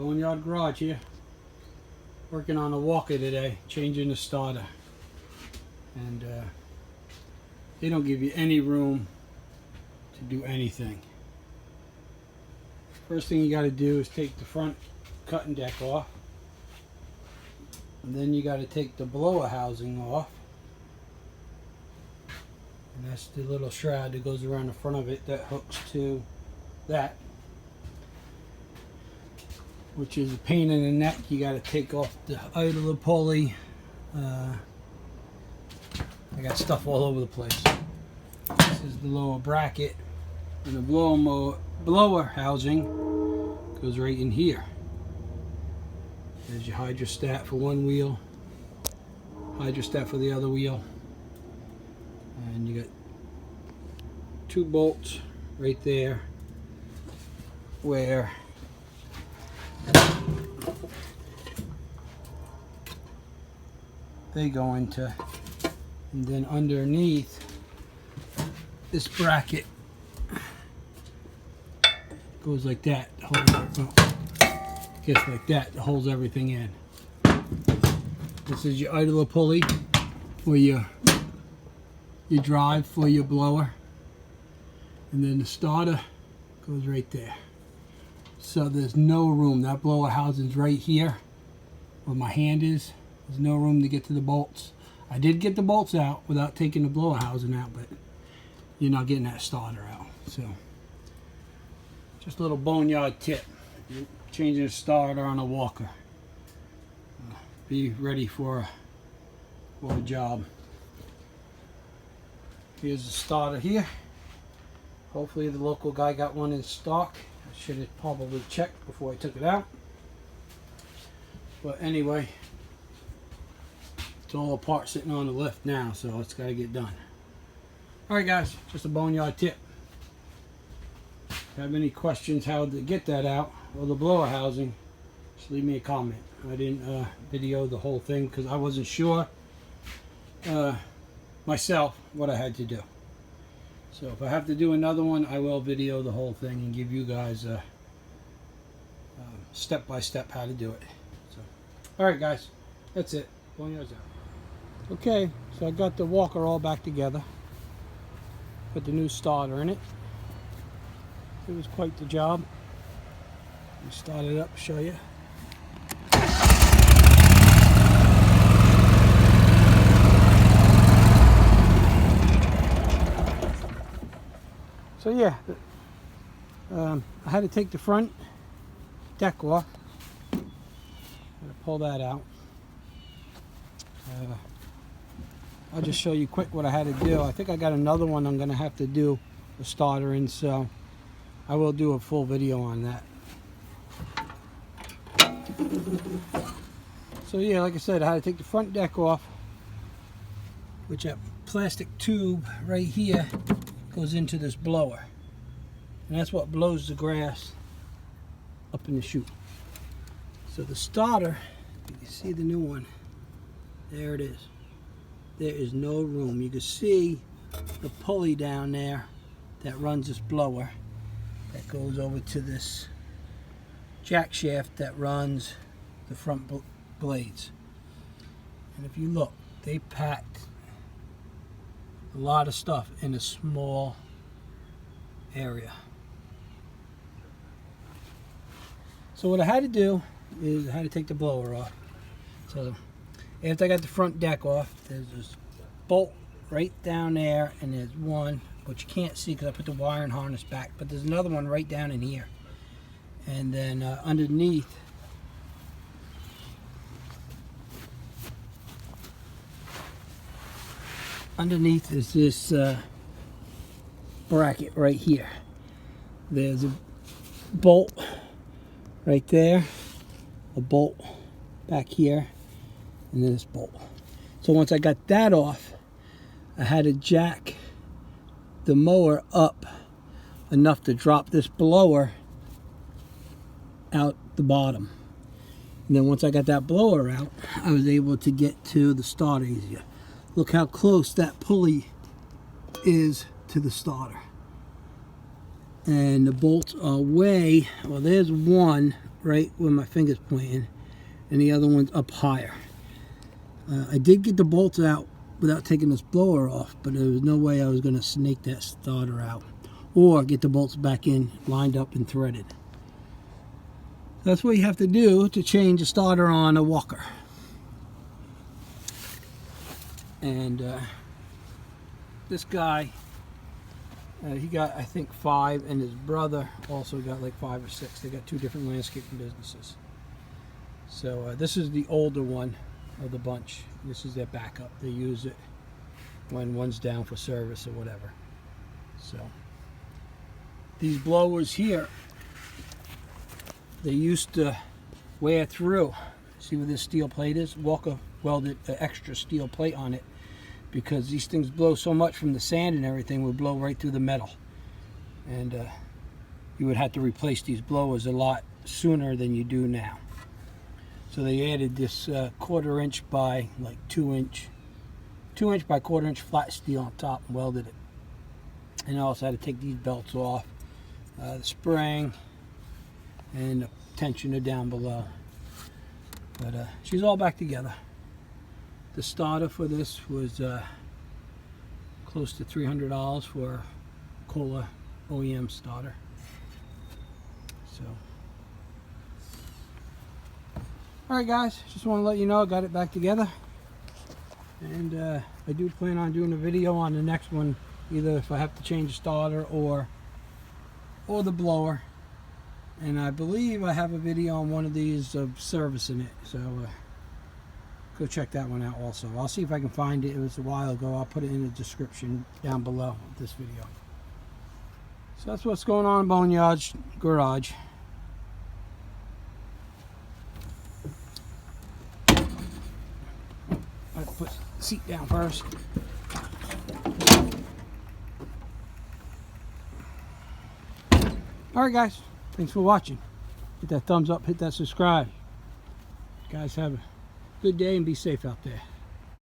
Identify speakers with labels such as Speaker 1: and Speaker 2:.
Speaker 1: Boneyard Garage here. Working on a walker today, changing the starter. And they don't give you any room to do anything. First thing you got to do is take the front cutting deck off. And then you got to take the blower housing off. And that's the little shroud that goes around the front of it that hooks to that, which is a pain in the neck. You got to take off the idler pulley. I got stuff all over the place. This is the lower bracket, and the blower housing goes right in here. There's your hydrostat for one wheel, hydrostat for the other wheel, and you got two bolts right there where they go into, and then underneath this bracket goes like that, gets like that, holds everything in. This is your idler pulley for your drive for your blower, and then the starter goes right there. So there's no room. That blower housing's right here where my hand is. There's no room to get to the bolts. I did get the bolts out without taking the blower housing out, but you're not getting that starter out. So just a little boneyard tip. You're changing a starter on a walker. Be ready for a job. Here's the starter here. Hopefully the local guy got one in stock. I should have probably checked before I took it out. But anyway, it's all apart sitting on the lift now, so it's got to get done. Alright guys, just a boneyard tip. If you have any questions how to get that out, or the blower housing, just leave me a comment. I didn't video the whole thing because I wasn't sure myself what I had to do. So if I have to do another one, I will video the whole thing and give you guys a step by step how to do it. So, alright guys, that's it. Boneyard's out. Okay, so I got the walker all back together. Put the new starter in it. It was quite the job. Let me start it up, show you. So yeah, I had to take the front deck off. I'm gonna pull that out. I'll just show you quick what I had to do. I think I got another one I'm gonna have to do a starter in, so I will do a full video on that. So yeah, like I said, I had to take the front deck off, which that plastic tube right here goes into this blower, and that's what blows the grass up in the chute. So the starter, you can see the new one, there it is. There is no room. You can see the pulley down there that runs this blower that goes over to this jack shaft that runs the front blades. And if you look, they packed a lot of stuff in a small area. So what I had to do is I had to take the blower off. So after I got the front deck off, there's this bolt right down there, and there's one which you can't see because I put the wire and harness back, but there's another one right down in here. And then underneath is this bracket right here. There's a bolt right there, a bolt back here, and then this bolt. So once I got that off, I had to jack the mower up enough to drop this blower out the bottom. And then once I got that blower out, I was able to get to the starter easier. Look how close that pulley is to the starter. And the bolts are way, well, there's one right where my finger's pointing, and the other one's up higher. I did get the bolts out without taking this blower off, but there was no way I was going to snake that starter out or get the bolts back in, lined up and threaded. That's what you have to do to change a starter on a Walker. And this guy, he got, I think, 5, and his brother also got like 5 or 6. They got 2 different landscaping businesses. So this is the older one of the bunch. This is their backup. They use it when one's down for service or whatever. So these blowers here, they used to wear through. See where this steel plate is? Walker welded an extra steel plate on it because these things blow so much from the sand and everything, would blow right through the metal. And you would have to replace these blowers a lot sooner than you do now. So they added this 1/4 inch by like 2 inch by 1/4 inch flat steel on top and welded it. And I also had to take these belts off, the spring and the tensioner down below. But she's all back together. The starter for this was close to $300 for a Kohler OEM starter. So, alright guys, just want to let you know I got it back together. And I do plan on doing a video on the next one, either if I have to change the starter or the blower. And I believe I have a video on one of these of servicing it, so go check that one out also. I'll see if I can find it. It was a while ago. I'll put it in the description down below of this video. So that's what's going on in Boneyard Garage. I put the seat down first. Alright guys, thanks for watching. Hit that thumbs up, hit that subscribe. Guys, have a good day and be safe out there.